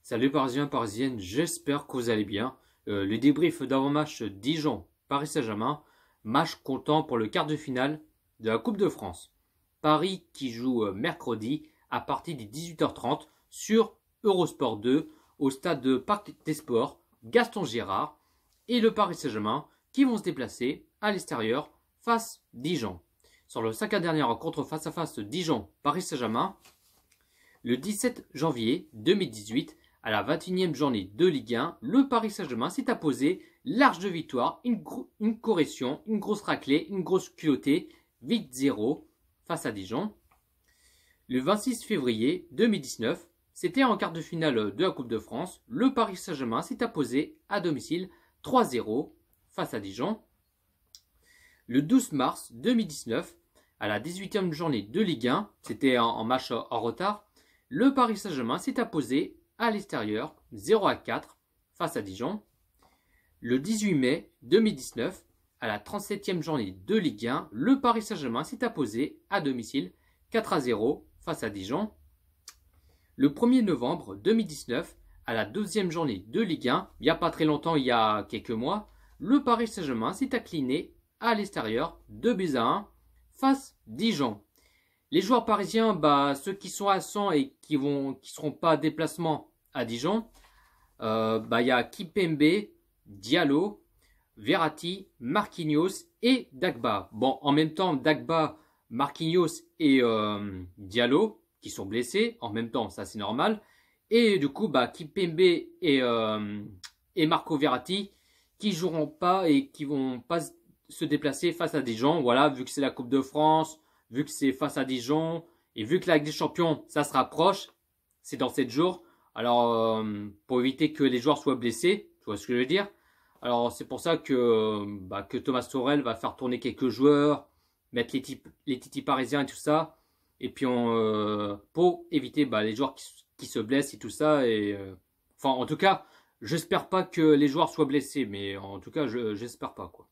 Salut Parisiens, Parisiennes, j'espère que vous allez bien. Le débrief d'avant-match Dijon-Paris Saint-Germain, match comptant pour le quart de finale de la Coupe de France. Paris qui joue mercredi à partir des 18h30 sur Eurosport 2 au stade de Parc des Sports, Gaston Girard et le Paris Saint-Germain qui vont se déplacer à l'extérieur face Dijon. Sur le 5e dernière rencontre face à face Dijon-Paris Saint-Germain, le 17 janvier 2018, à la 21e journée de Ligue 1, le Paris Saint-Germain s'est imposé large de victoire, une correction, une grosse raclée, une grosse culottée, 8-0 face à Dijon. Le 26 février 2019, c'était en quart de finale de la Coupe de France, le Paris Saint-Germain s'est imposé à domicile 3-0 face à Dijon. Le 12 mars 2019, à la 18e journée de Ligue 1, c'était en match en retard, le Paris Saint-Germain s'est imposé à l'extérieur 0-4 face à Dijon. Le 18 mai 2019, à la 37e journée de Ligue 1, le Paris Saint-Germain s'est imposé à domicile 4-0 face à Dijon. Le 1er novembre 2019, à la 12e journée de Ligue 1, il n'y a pas très longtemps, il y a quelques mois, le Paris Saint-Germain s'est incliné à l'extérieur 2-1 face à Dijon. Les joueurs parisiens, ceux qui sont à 100 et qui seront pas à déplacement à Dijon, il y a Kimpembe, Diallo, Verratti, Marquinhos et Dagba. Bon, en même temps, Dagba, Marquinhos et Diallo qui sont blessés. En même temps, ça c'est normal. Et du coup, Kimpembe et Marco Verratti qui joueront pas et qui vont pas se déplacer face à Dijon. Voilà, vu que c'est la Coupe de France. Vu que c'est face à Dijon, et vu que la Ligue des Champions, ça se rapproche, c'est dans 7 jours. Alors, pour éviter que les joueurs soient blessés, tu vois ce que je veux dire. Alors, c'est pour ça que Thomas Tuchel va faire tourner quelques joueurs, mettre les titis parisiens et tout ça. Et puis, pour éviter les joueurs qui se blessent et tout ça. Enfin, en tout cas, j'espère pas que les joueurs soient blessés, mais en tout cas, j'espère pas, quoi.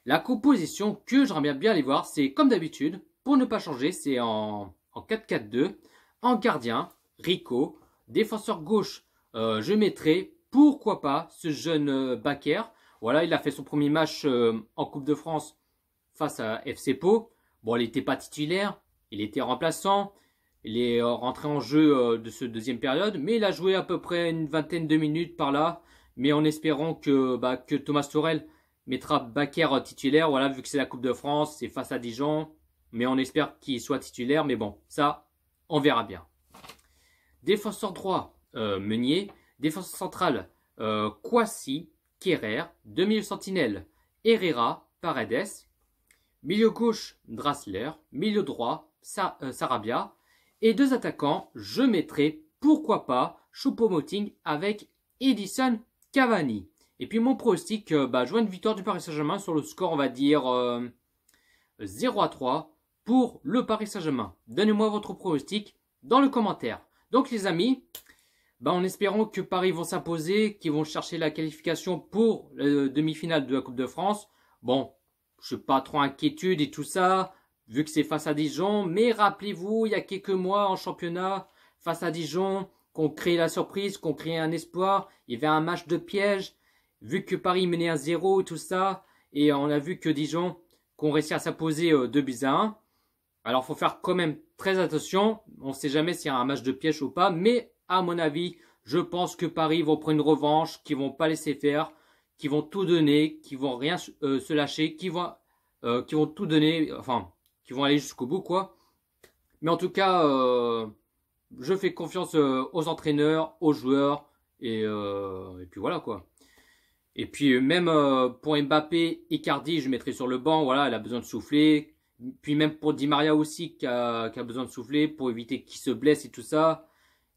La composition que j'aimerais bien aller voir, c'est comme d'habitude, pour ne pas changer, c'est en 4-4-2. En gardien, Rico. Défenseur gauche, je mettrai, pourquoi pas, ce jeune Bakker. Voilà, il a fait son premier match en Coupe de France face à FC Pau. Bon, il n'était pas titulaire, il était remplaçant. Il est rentré en jeu de ce deuxième période, mais il a joué à peu près une vingtaine de minutes par là. Mais en espérant que Thomas Tuchel mettra Bakker titulaire, voilà, vu que c'est la Coupe de France, c'est face à Dijon, mais on espère qu'il soit titulaire, mais bon, ça, on verra bien. Défenseur droit, Meunier. Défenseur central, Kouassi, Kerrer. Demi sentinelle, Herrera, Paredes. Milieu gauche, Draxler. Milieu droit, Sarabia. Et deux attaquants, je mettrai, pourquoi pas, Choupo-Moting avec Edinson Cavani. Et puis mon pronostic, je vois une victoire du Paris Saint-Germain sur le score, on va dire 0-3 pour le Paris Saint-Germain. Donnez-moi votre pronostic dans le commentaire. Donc les amis, en espérant que Paris vont s'imposer, qu'ils vont chercher la qualification pour la demi-finale de la Coupe de France. Bon, je n'ai pas trop inquiétude et tout ça, vu que c'est face à Dijon. Mais rappelez-vous, il y a quelques mois en championnat, face à Dijon, qu'on crée la surprise, qu'on crée un espoir. Il y avait un match de piège. Vu que Paris menait 1-0 et tout ça, et on a vu que Dijon qu'on réussit à s'imposer 2-1. Alors, il faut faire quand même très attention. On ne sait jamais s'il y a un match de piège ou pas. Mais, à mon avis, je pense que Paris vont prendre une revanche, qu'ils vont pas laisser faire, qu'ils vont tout donner, qu'ils vont rien se lâcher, qu'ils vont tout donner, enfin, qu'ils vont aller jusqu'au bout, quoi. Mais en tout cas, je fais confiance aux entraîneurs, aux joueurs, et puis voilà, quoi. Et puis même pour Mbappé, Icardi, je mettrai sur le banc. Voilà, elle a besoin de souffler. Puis même pour Di Maria aussi, qui a besoin de souffler pour éviter qu'il se blesse et tout ça.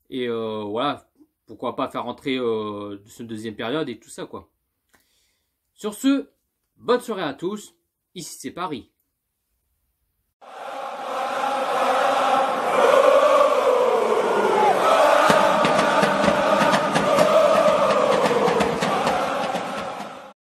Et voilà, pourquoi pas faire rentrer ce deuxième période et tout ça, quoi. Sur ce, bonne soirée à tous. Ici c'est Paris.